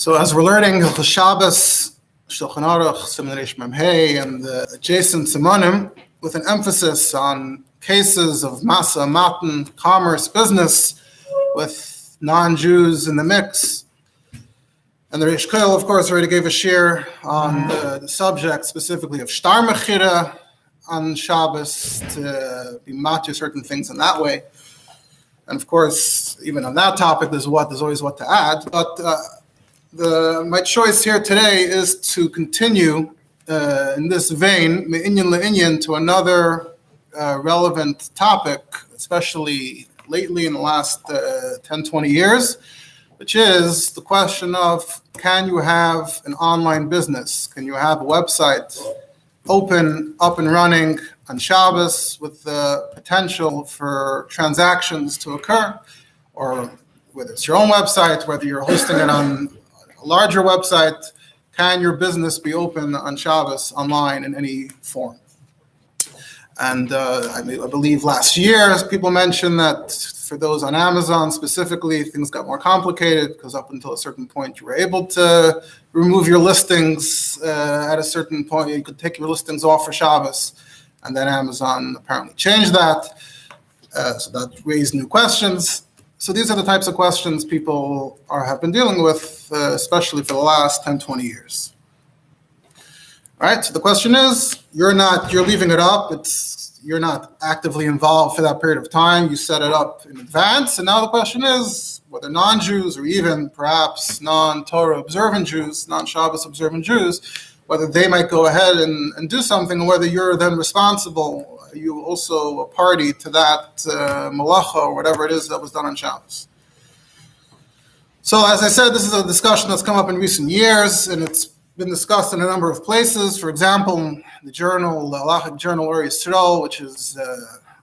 So as we're learning the Shabbos, Shulchan Aruch, Siman Reish Mem Hey, and the adjacent Simonim, with an emphasis on cases of masa, matan, commerce, business, with non-Jews in the mix. And the Reish Kolel, of course, already gave a shiur on the subject specifically of shtar mechira on Shabbos, to be matir certain things in that way. And of course, even on that topic, there's always what to add. But my choice here today is to continue in this vein, me'inyan le'inyan, to another relevant topic, especially lately in the last 10, 20 years, which is the question of, can you have an online business? Can you have a website open, up and running on Shabbos with the potential for transactions to occur? Or whether it's your own website, whether you're hosting it on a larger website, can your business be open on Shabbos online in any form? And I believe last year, people mentioned that for those on Amazon specifically, things got more complicated because up until a certain point, you were able to remove your listings at a certain point. You could take your listings off for Shabbos, and then Amazon apparently changed that. So that raised new questions. So these are the types of questions people have been dealing with, especially for the last 10, 20 years. All right, so the question is, you're leaving it up. You're not actively involved for that period of time. You set it up in advance. And now the question is, whether non-Jews or even perhaps non-Torah observant Jews, non-Shabbos observant Jews, whether they might go ahead and do something, and whether you're then responsible. Are you also a party to that malacha or whatever it is that was done on Shabbos? So as I said, this is a discussion that's come up in recent years, and it's been discussed in a number of places. For example, the halachic journal Or Yisrael, which is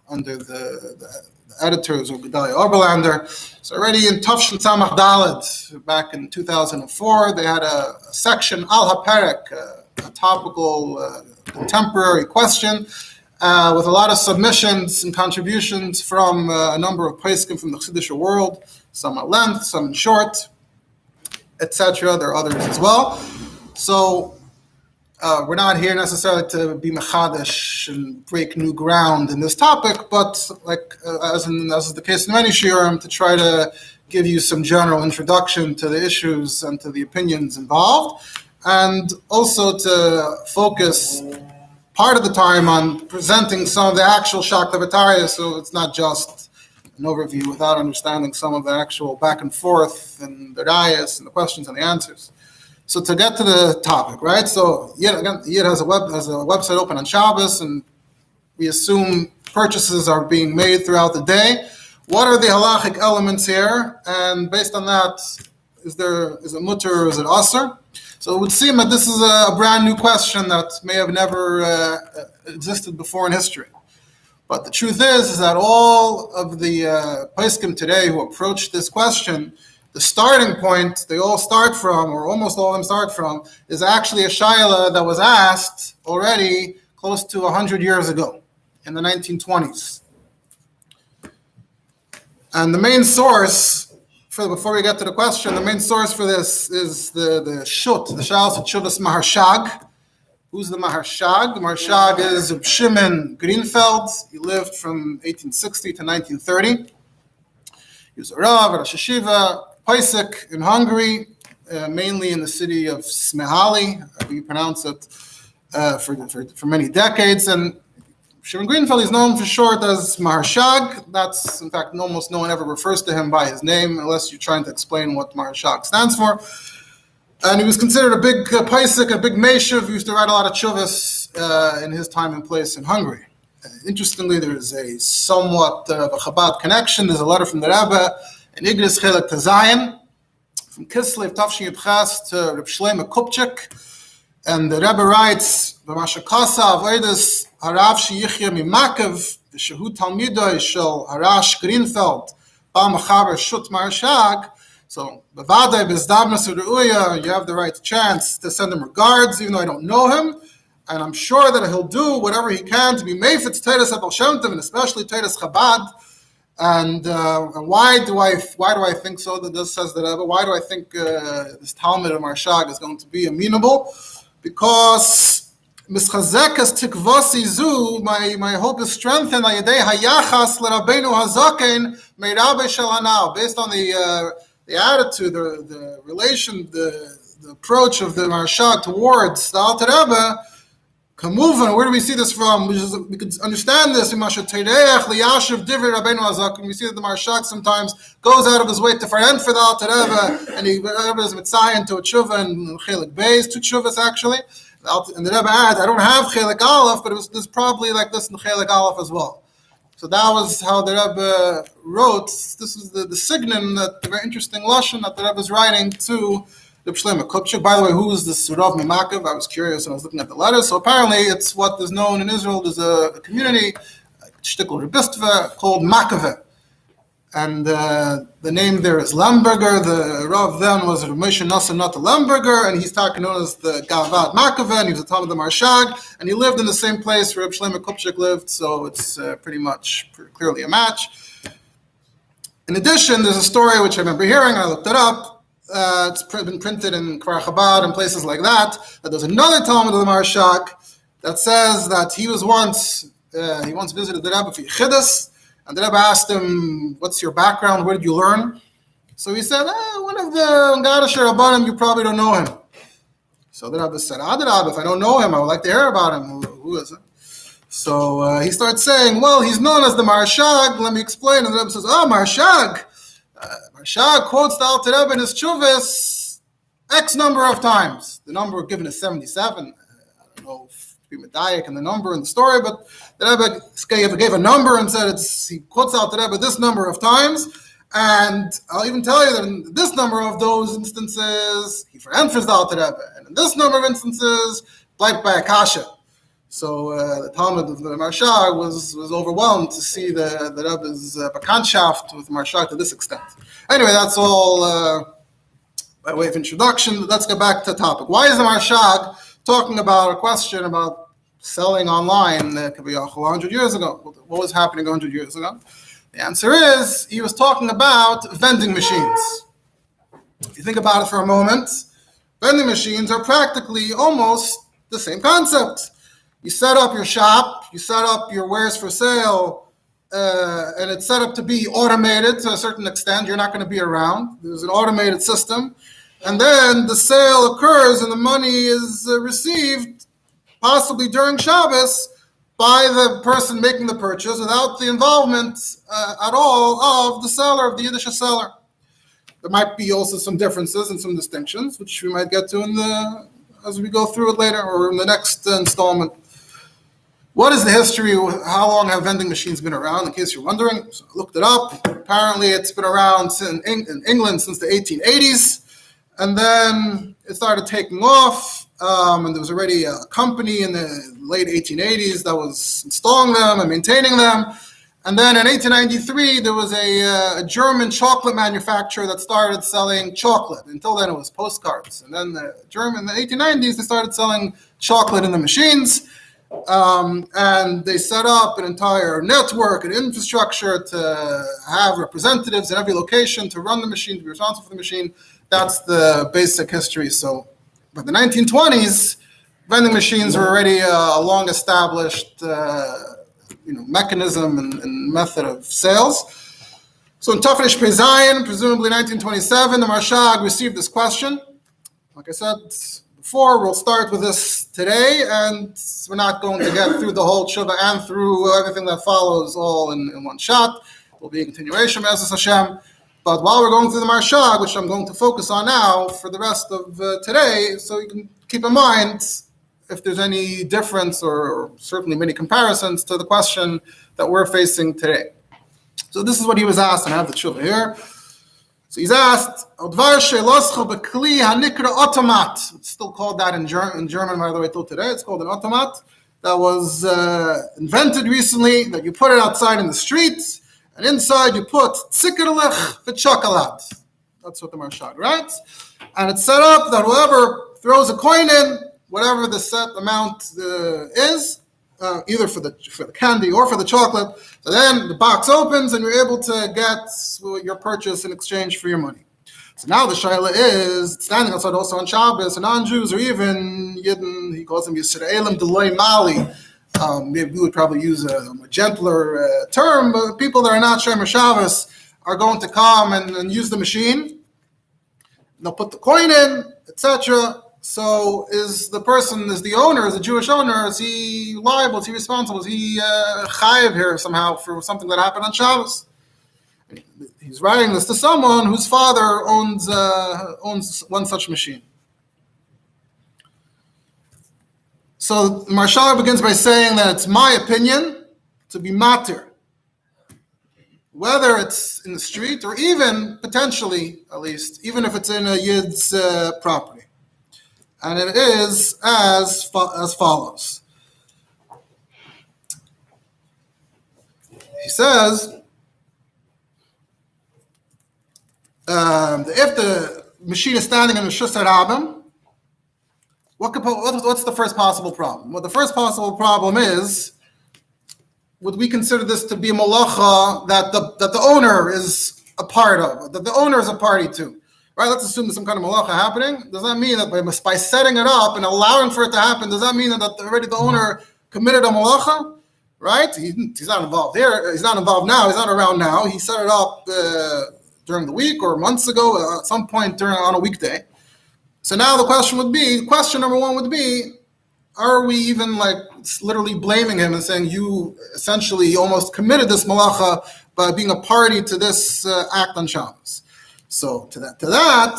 under the editors of Gedalia Oberlander. So already in Tafshin Tzamach Daled, back in 2004, they had a section, Al HaPerek, a topical contemporary question, with a lot of submissions and contributions from a number of poskim from the Chassidish world, some at length, some in short, etc. There are others as well. So we're not here necessarily to be mechadish and break new ground in this topic, but like as is the case in many shiurim, to try to give you some general introduction to the issues and to the opinions involved, and also to focus part of the time on presenting some of the actual Shakta V'Tarya, so it's not just an overview without understanding some of the actual back and forth and the rayas and the questions and the answers. So to get to the topic, right? So Yid has a website open on Shabbos, and we assume purchases are being made throughout the day. What are the halachic elements here? And based on that, is it mutter or is it aser? So it would seem that this is a brand new question that may have never existed before in history. But the truth is that all of the poskim today who approach this question, the starting point they all start from, or almost all of them start from, is actually a shaila that was asked already close to 100 years ago, in the 1920s. And the main source, before we get to the question, the main source for this is the Shut, the Shalos Tshuvas Maharshag. Who's the Maharshag? The Maharshag is Shimon Greenfeld. He lived from 1860 to 1930. He was a Rav, Rosh Yeshiva, Paisik in Hungary, mainly in the city of Smehali, we pronounce it, for many decades. And Shimon Greenfeld is known for short as Maharshag. That's, in fact, almost no one ever refers to him by his name, unless you're trying to explain what Maharshag stands for. And he was considered a big Paisik, a big Meshiv. He used to write a lot of tshuvas in his time and place in Hungary. Interestingly, there is a somewhat of a Chabad connection. There's a letter from the Rabbi in Igris Chelek Tazayin, from Kislev Tafshin Yudches to Reb Shlomo Kupchik, and the Rebbe writes, "V'mashakasa avodas harav sheyichya mimakev v'shehu talmidoi shel Harash Greenfeld ba'machaber shut Maharshag." So, b'vadai b'zdavnas u'ru'uya, you have the right chance to send him regards, even though I don't know him, and I'm sure that he'll do whatever he can to be meifetz Teres HaBaal Shem Tov, and especially Teres Chabad. And why do I think so? That this says the Rebbe. Why do I think this Talmud of Marshag is going to be amenable? Because mischazekas tikvasi zu, my hope is strengthened ayidei hayachas l'Rabbeinu hazaken meirabe shel hanal, based on the attitude, the relation, the approach of the Marshag towards the Alter Rebbe. Kamuvan, where do we see this from? We could understand this. We see that the Marshak sometimes goes out of his way to friend for the Alter Rebbe, and he is mitzayin to a tshuva and chelik beis, two tshuvas actually. And the Rebbe adds, I don't have chelik aleph, but there's probably like this in chelik aleph as well. So that was how the Rebbe wrote. This is the signin, that the very interesting lashon that the Rebbe is writing to Reb Shlomo Kupchak. By the way, who is this Rav Mimakav? I was curious when I was looking at the letters. So apparently it's what is known in Israel. There's a community, shtickle Rebistva, called Makaveh. And the name there is Lemberger. The Rav then was Moshe Nasser Nata Lemberger, and he's talking known as the Gavad Makaveh, and he was a Talmud of Marshag, and he lived in the same place where Reb Shlomo Kupchak lived, so it's pretty clearly a match. In addition, there's a story which I remember hearing, and I looked it up. It's been printed in Kfar Chabad and places like that. That there's another Talmud of the Marshak that says that he once visited the Rebbe for Yichidus, and the Rebbe asked him, "What's your background? Where did you learn?" So he said, "One of the Gadasher Rabbanim. You probably don't know him." So the Rebbe said, "Adarab, if I don't know him, I would like to hear about him. Who is it?" So he starts saying, "Well, he's known as the Marshag. Let me explain." And the Rebbe says, "Oh, Marshag. Marshag quotes the Alter Rebbe in his Chuvas X number of times. The number given is 77. I don't know if to be medayik and the number in the story, but the Rebbe gave a number and said he quotes Alter Rebbe this number of times. And I'll even tell you that in this number of those instances, he emphasized the Alter Rebbe, and in this number of instances, bleibt by Akasha." So the Talmud of the Marshag was overwhelmed to see the Rebbe's Bekannschaft with Marshag to this extent. Anyway, that's all by way of introduction. Let's get back to the topic. Why is the Marshag talking about a question about selling online 100 years ago? What was happening 100 years ago? The answer is he was talking about vending machines. If you think about it for a moment, vending machines are practically almost the same concept. You set up your shop, you set up your wares for sale, and it's set up to be automated to a certain extent. You're not going to be around. There's an automated system. And then the sale occurs and the money is received, possibly during Shabbos, by the person making the purchase without the involvement at all of the seller, of the Yiddish seller. There might be also some differences and some distinctions, which we might get to as we go through it later or in the next installment. What is the history? How long have vending machines been around, in case you're wondering? So I looked it up. Apparently it's been around in England since the 1880s. And then it started taking off. And there was already a company in the late 1880s that was installing them and maintaining them. And then in 1893, there was a German chocolate manufacturer that started selling chocolate. Until then, it was postcards. And then in the 1890s, they started selling chocolate in the machines. And they set up an entire network and infrastructure to have representatives in every location to run the machine, to be responsible for the machine. That's the basic history. So by the 1920s, vending machines were already a long-established mechanism and method of sales. So in Tafresh Pei Zayin, presumably 1927, the Marshag received this question. Like I said before, we'll start with this today, and we're not going to get through the whole tshuva and through everything that follows all in one shot. It will be a continuation, Be'ezus Hashem. But while we're going through the Marshag, which I'm going to focus on now for the rest of today, so you can keep in mind if there's any difference or certainly many comparisons to the question that we're facing today. So this is what he was asked, and I have the tshuva here. So he's asked, it's still called that in German, by the way, till today. It's called an automat that was invented recently, that you put it outside in the streets, and inside you put tzikkerlich for chocolate. That's what the Marshag writes. And it's set up that whoever throws a coin in, whatever the set amount is, either for the candy or for the chocolate. So then the box opens and you're able to get your purchase in exchange for your money. So now the shaila is standing outside also on Shabbos, and non-Jews or even Yidden, he calls them Yisraelim Deloy Mali. Maybe we would probably use a gentler term, but people that are not Shomer Shabbos are going to come and use the machine. They'll put the coin in, etc. So is the owner, is the Jewish owner, is he liable, is he responsible, is he chayiv here somehow for something that happened on Shabbos? He's writing this to someone whose father owns one such machine. So Marshal begins by saying that it's my opinion to be matir, whether it's in the street or even potentially, at least, even if it's in a Yid's property. And it is as follows. He says, if the machine is standing in the Shus HaRabim, what's the first possible problem? Well, the first possible problem is, would we consider this to be a malacha that the owner is a part of, that the owner is a party to? Right? Let's assume there's some kind of malacha happening. Does that mean that by setting it up and allowing for it to happen, does that mean that already the owner committed a malacha? Right? He's not involved here. He's not involved now. He's not around now. He set it up during the week or months ago, at some point on a weekday. So now question number one would be, are we even literally blaming him and saying you essentially almost committed this malacha by being a party to this act on Shabbos? So to that,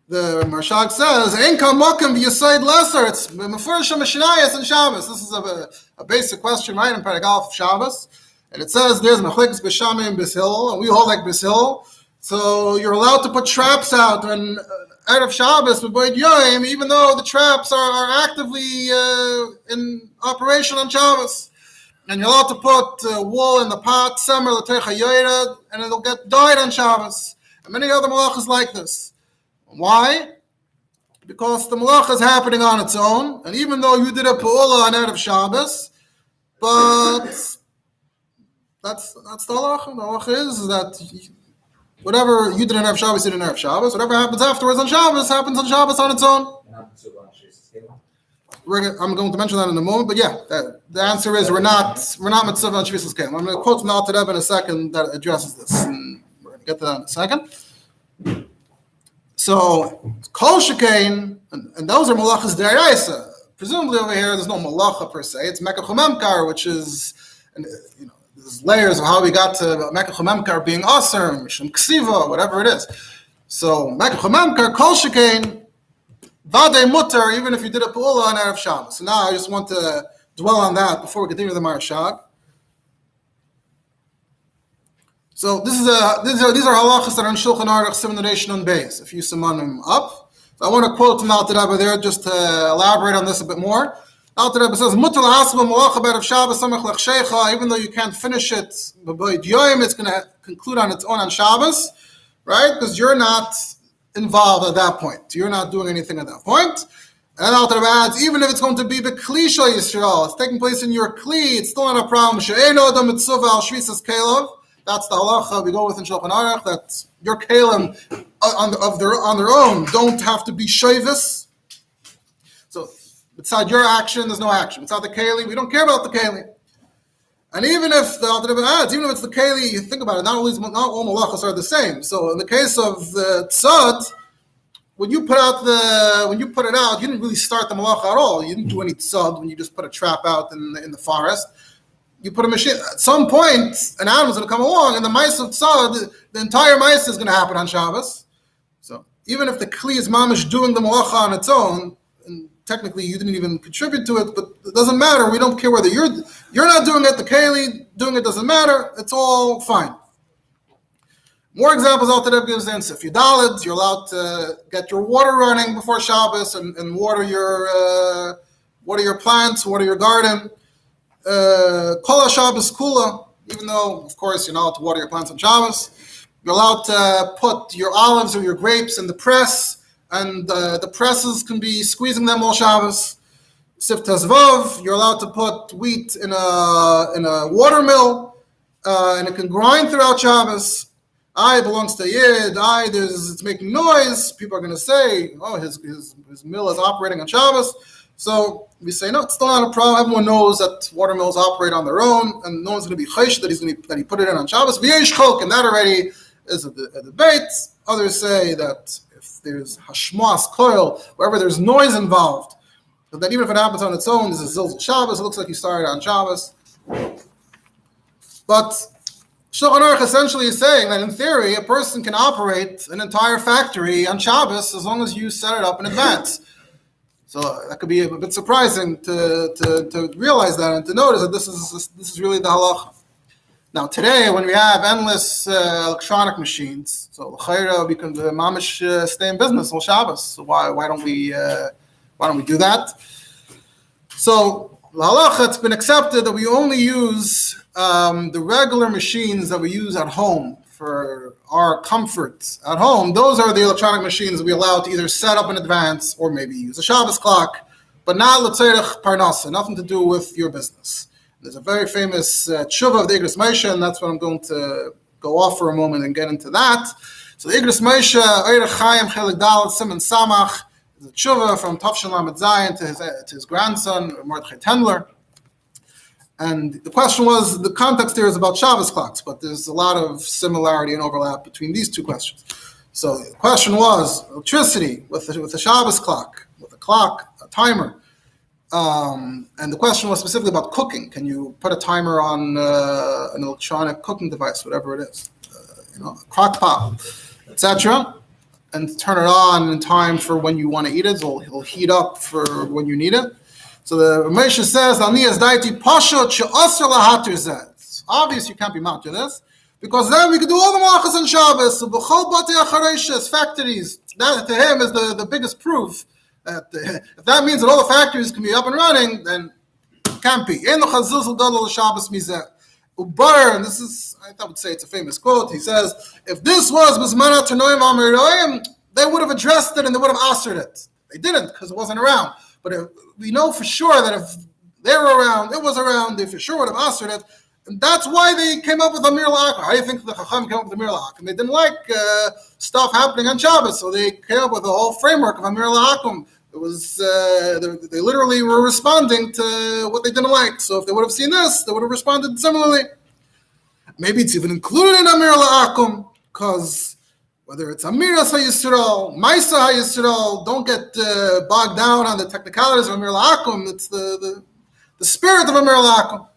the Marshal says, "Ein kal makom v'yesod lesser." It's mefurish mishnayos and Shabbos. This is a basic question, right? In Paragraph of Shabbos, and it says there's mechlikas b'shamim and b'shil, and we hold like b'shil. So you're allowed to put traps out when out of Shabbos with Boyd Yoim, even though the traps are actively in operation on Shabbos. And you're allowed to put wool in the pot, semer l'techa yoyred, and it'll get dyed on Shabbos. And many other malachas like this. Why? Because the malacha is happening on its own, and even though you did a pu'ula on Erev Shabbos, but that's the halacha. The halacha is that whatever you did on Erev Shabbos, you did on Erev Shabbos. Whatever happens afterwards on Shabbos happens on Shabbos on its own. I'm going to mention that in a moment, but yeah, the answer is we're not mitzvah on Shvisas Kelim. I'm going to quote from the Alter Rebbe in a second that addresses this, and we're going to get to that in a second. So kol shekain, and those are malachas deraisa. Presumably over here, there's no malacha per se. It's mekach umemkar, which is, there's layers of how we got to mekach umemkar being aser, mishum ksiva, whatever it is. So mekach umemkar kol shekain. Vade mutter, even if you did a pu'ula on Erev Shabbos. So now I just want to dwell on that before we continue the Marashag. So these are halachas that are in Shulchan Aruch Siman Reish Nun Beis. If you summon them up, so I want to quote from the Alter Rebbe there just to elaborate on this a bit more. Alter Rebbe says, "Mutter la'asba malacha b'Erev Shabbos samach l'chshecha." Even though you can't finish it, b'boid yoyim, it's going to conclude on its own on Shabbos, right? Because you're not involved at that point. You're not doing anything at that point. And Alter Rebbe adds, even if it's going to be b'kli shel Yisrael, it's taking place in your kli, it's still not a problem. She'eino adam mitzvah al shvisas kelev. That's the halacha we go with in Shulchan Aruch, that your kelim on their own don't have to be shovis. So beside your action, there's no action. Beside the keli, we don't care about the keli. And even if the Alter Rebbe adds, even if it's the keli, you think about it, not all malachas are the same. So in the case of the tzad, when you put it out, you didn't really start the malacha at all. You didn't do any tzad when you just put a trap out in the forest. You put a machine. At some point, an animal's going to come along, and the mice of tzad, the entire mice is going to happen on Shabbos. So even if the kli is mamish doing the malacha on its own, and technically you didn't even contribute to it, but it doesn't matter. We don't care whether you're not doing it, the keli doing it doesn't matter. It's all fine. More examples Alter Rebbe gives in Sif Yudalid. You're allowed to get your water running before Shabbos and water your plants, water your garden. Kol Shabbos kula, even though, of course, you're not allowed to water your plants on Shabbos. You're allowed to put your olives or your grapes in the press, and the presses can be squeezing them all Shabbos. Siftas Vav, you're allowed to put wheat in a water mill, and it can grind throughout Shabbos. It belongs to Yid. It's making noise. People are going to say, oh, his mill is operating on Shabbos. So we say, no, it's still not a problem. Everyone knows that water mills operate on their own, and no one's going to be chaysh that he put it in on Shabbos. V'yesh chok, and that already is a debate. Others say that if there's hashmas, Kolel, wherever there's noise involved, that even if it happens on its own, this is Zilzal Shabbos. It looks like you started on Shabbos. But Shulchan Aruch essentially is saying that in theory, a person can operate an entire factory on Shabbos as long as you set it up in advance. So that could be a bit surprising to realize that and to notice that this is really the halacha. Now today, when we have endless electronic machines, so l'chayra we can mamish stay in business on Shabbos. So why don't we do that? So the halacha, it's been accepted that we only use the regular machines that we use at home for our comfort at home. Those are the electronic machines we allow to either set up in advance or maybe use a Shabbos clock, but not l'tzerech parnasa, nothing to do with your business. There's a very famous tshuva of the Igros Moshe, and that's what I'm going to go off for a moment and get into that. So the Igros Moshe, Eirech Chaim, Chelik Dalet, Simon Samach, is a tshuva from Tavshin Lamed Zayin to his grandson, Mordechai Tendler. And the question was, the context here is about Shabbos clocks, but there's a lot of similarity and overlap between these two questions. So the question was, electricity with a Shabbos clock, with a clock, a timer. And the question was specifically about cooking. Can you put a timer on an electronic cooking device, whatever it is, a crock pot, etc., and turn it on in time for when you want to eat it? So it'll heat up for when you need it. So the Ramesha says, it's obvious you can't be mad to this, because then we could do all the malachas on Shabbos, so factories. That to him is the biggest proof. That if that means that all the factories can be up and running, then it can't be. And this is, I would say it's a famous quote. He says, if this was Bismana Tanoim Amiroim, they would have addressed it and they would have answered it. They didn't, because it wasn't around. But we know for sure that if they were around, it was around, they for sure would have answered it. And that's why they came up with Amir La'akum. How do you think the Chacham came up with Amir La'akum? They didn't like stuff happening on Shabbos, so they came up with a whole framework of Amir La'akum. It was, they literally were responding to what they didn't like. So if they would have seen this, they would have responded similarly. Maybe it's even included in Amir La'akum, because whether it's Amiras HaYisrael, Maisa HaYisrael, don't get bogged down on the technicalities of Amir La'akum. It's the spirit of Amir La'akum.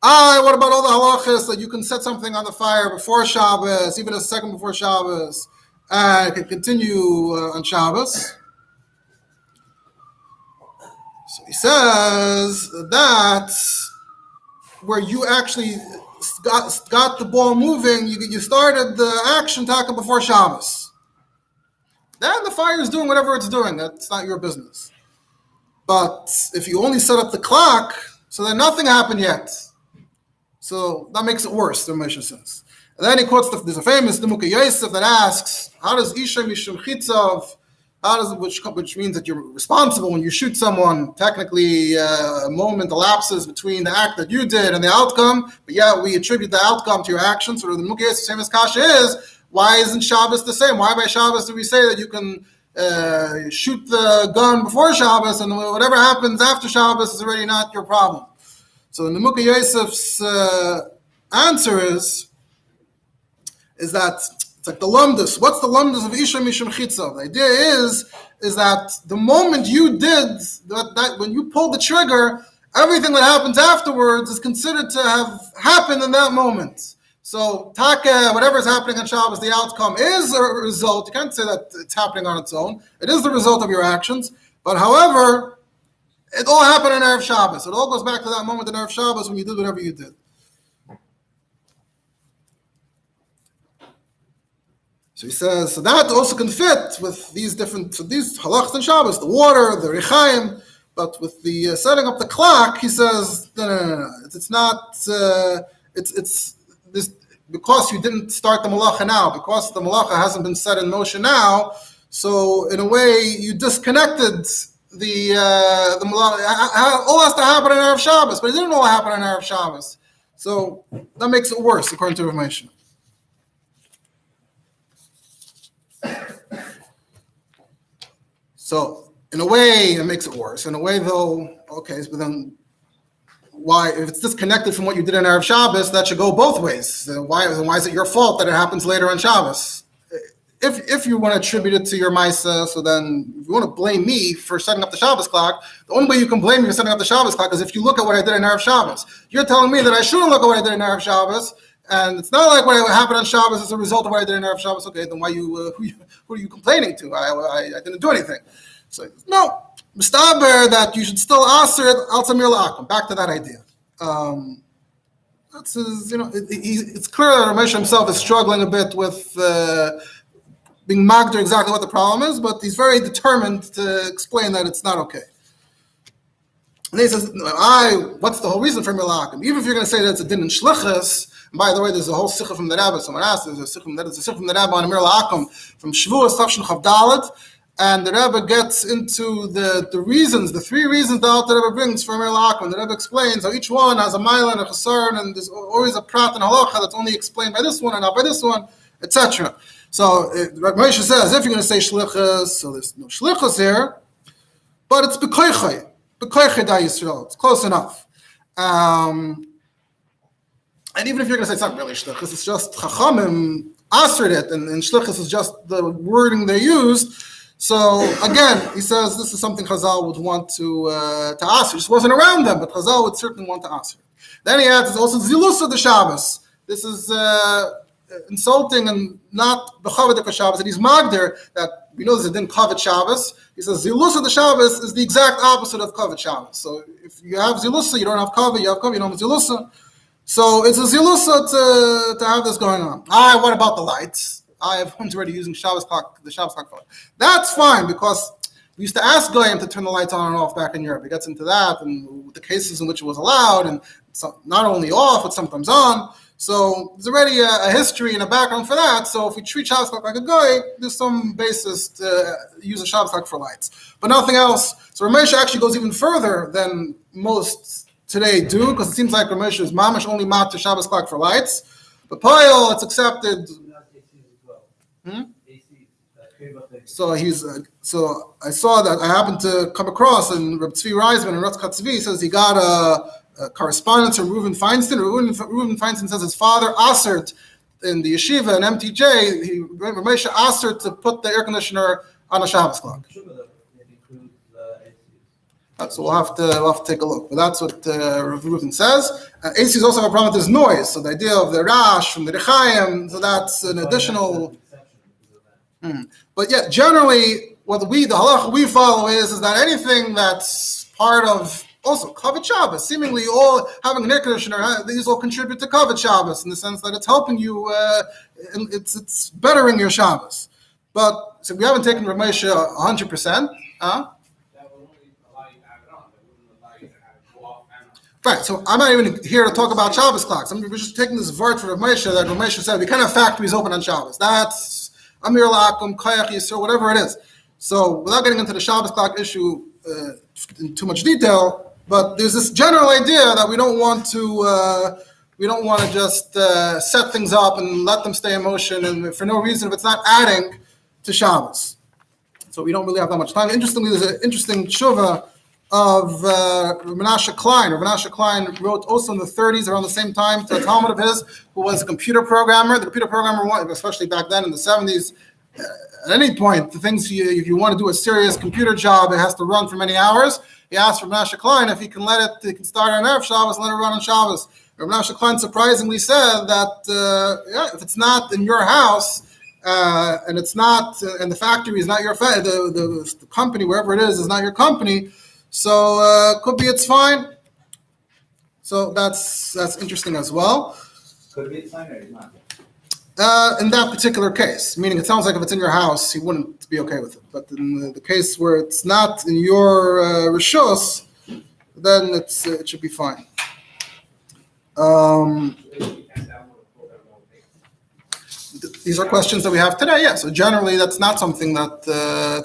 What about all the halachas that you can set something on the fire before Shabbos, even a second before Shabbos, and it can continue on Shabbos? So he says that where you actually got the ball moving, you started the action talking before Shabbos. Then the fire is doing whatever it's doing. That's not your business. But if you only set up the clock, so then nothing happened yet. So that makes it worse, the Moshe says. And then he quotes, there's a famous Nimukei Yosef that asks, how does Isha Mishum Chitzav, which means that you're responsible when you shoot someone, technically a moment elapses between the act that you did and the outcome, but yeah, we attribute the outcome to your actions. So the Nimukei Yosef, same as Kasha is, why isn't Shabbos the same? Why by Shabbos do we say that you can shoot the gun before Shabbos and whatever happens after Shabbos is already not your problem? So the Nimukei Yosef's answer is that it's like the lumdus. What's the lumdus of Isha Mishum Chitzav? The idea is that the moment you did that when you pulled the trigger, everything that happens afterwards is considered to have happened in that moment. So taka, whatever is happening on Shabbos, the outcome is a result. You can't say that it's happening on its own. It is the result of your actions. But however, it all happened in Erev Shabbos. It all goes back to that moment in Erev Shabbos when you did whatever you did. So he says, so that also can fit with these halachas and Shabbos, the water, the rechaim, but with the setting up the clock, he says, no. It's not, it's this, because you didn't start the malacha now, because the malacha hasn't been set in motion now, so in a way you disconnected all has to happen on Erev Shabbos, but he didn't know what happened on Erev Shabbos. So that makes it worse, according to Rav Moshe. So in a way, it makes it worse. In a way, though, okay, but then why, if it's disconnected from what you did on Erev Shabbos, that should go both ways. Why is it your fault that it happens later on Shabbos? If you want to attribute it to your Maisa, so then if you want to blame me for setting up the Shabbos clock, the only way you can blame me for setting up the Shabbos clock is if you look at what I did in Erev Shabbos. You're telling me that I shouldn't look at what I did in Erev Shabbos, and it's not like what happened on Shabbos is a result of what I did in Erev Shabbos. Okay, then who are you complaining to? I didn't do anything. So no, Mustaber that you should still answer it al Samir La'akum. Back to that idea. That's his, it's clear that Ramesh himself is struggling a bit with being magder exactly what the problem is, but he's very determined to explain that it's not okay. And he says, what's the whole reason for Milakim? Even if you're going to say that it's a din in shlichus, and by the way, there's a whole sikha from the Rabbi. Someone asked, there's a sikha from the Rabbi on Amir La'akim from Shavuos Tafshin Chav Dalet, and the Rabbi gets into the reasons, the three reasons that the Rabbi brings for Amir La'akim. The Rabbi explains how each one has a mile and a chasar, and there's always a prat and halacha that's only explained by this one and not by this one, etc. So Rabbi Moshe says, if you're going to say shlichus, so there's no shlichus here, but it's b'koichai da Yisrael. It's close enough. And even if you're going to say it's not really shlichus, it's just chachamim answered it, and shlichus is just the wording they used. So again, he says this is something Chazal would want to answer. It just wasn't around them, but Chazal would certainly want to answer. Then he adds also zilus of the Shabbos. This is insulting and not b'chaved Shabbos, and he's magder that we know this is din kavod Shabbos. He says zilus of the Shabbos is the exact opposite of kavod Shabbos. So if you have zilusa, you don't have kavod. You have kavod, you don't have zilusa. So it's a zilusa to have this going on. What about the lights? Everyone's already using the Shabbos clock for it. That's fine, because we used to ask Goyim to turn the lights on and off back in Europe. He gets into that and the cases in which it was allowed, and not only off, but sometimes on. So there's already a history and a background for that. So if we treat Shabbos clock like a Goy, there's some basis to use a Shabbos clock for lights, but nothing else. So Ramesh actually goes even further than most today do, because it seems like Ramesh is mamish only mat to Shabbos clock for lights. But Poyel, it's accepted. So so I saw that I happened to come across, and Rabbi Tzvi Reisman and Ratzka Tzvi says he got a correspondence from Reuven Feinstein. Reuven Feinstein says his father asked in the yeshiva and MTJ, Ramesh asked to put the air conditioner on a Shabbos clock. So we'll have to take a look. But that's what Rav Reuven says. ACs also have a problem with this noise. So the idea of the Rosh from the Rechaim, so that's an additional. But yeah, generally, what the halacha we follow is that anything that's part of also kavod Shabbos, seemingly all having an air conditioner, these all contribute to kavod Shabbos in the sense that it's helping you, it's bettering your Shabbos. But so we haven't taken Rav Moshe 100%. Right, so I'm not even here to talk about Shabbos clocks. We're just taking this word for Rav Moshe that Rav Moshe said we can't have factories open on Shabbos. That's Amir La'akum, Kayach Yisur, whatever it is. So without getting into the Shabbos clock issue in too much detail, but there's this general idea that we don't want to just set things up and let them stay in motion and for no reason if it's not adding to Shabbos. So we don't really have that much time. Interestingly, there's an interesting tshuva of Menashe Klein. Menashe Klein wrote also in the 30s, around the same time, to a Talmud of his, who was a computer programmer. The computer programmer, especially back then in the 70s, at any point, the things if you want to do a serious computer job, it has to run for many hours. He asked for Menashe Klein if he can start on Erev Shabbos and let it run on Shabbos. Menashe Klein surprisingly said that, if it's not in your house, and it's not, and the factory is not your the company, wherever it is not your company. So could be it's fine. So that's interesting as well. Could be it's fine or it's not. In that particular case, meaning it sounds like if it's in your house, you wouldn't be okay with it. But in the case where it's not in your rishos, then it should be fine. These are questions that we have today. Yeah. So generally, that's not something that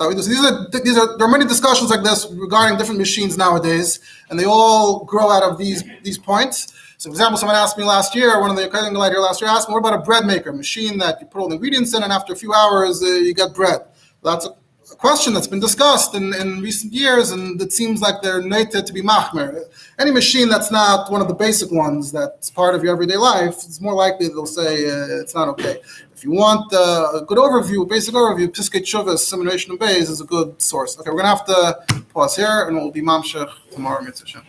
we do. So there are many discussions like this regarding different machines nowadays, and they all grow out of these points. So, for example, someone asked me last year, one of the cutting light here last year asked me, what about a bread maker, a machine that you put all the ingredients in, and after a few hours you get bread? That's a question that's been discussed in recent years, and it seems like they're nated to be machmer. Any machine that's not one of the basic ones that's part of your everyday life, it's more likely they'll say it's not okay. If you want a good overview, a basic overview, Piskei Teshuvos, Simulation of Bays is a good source. Okay, we're going to have to pause here, and we'll be mamshech tomorrow, mitzvah.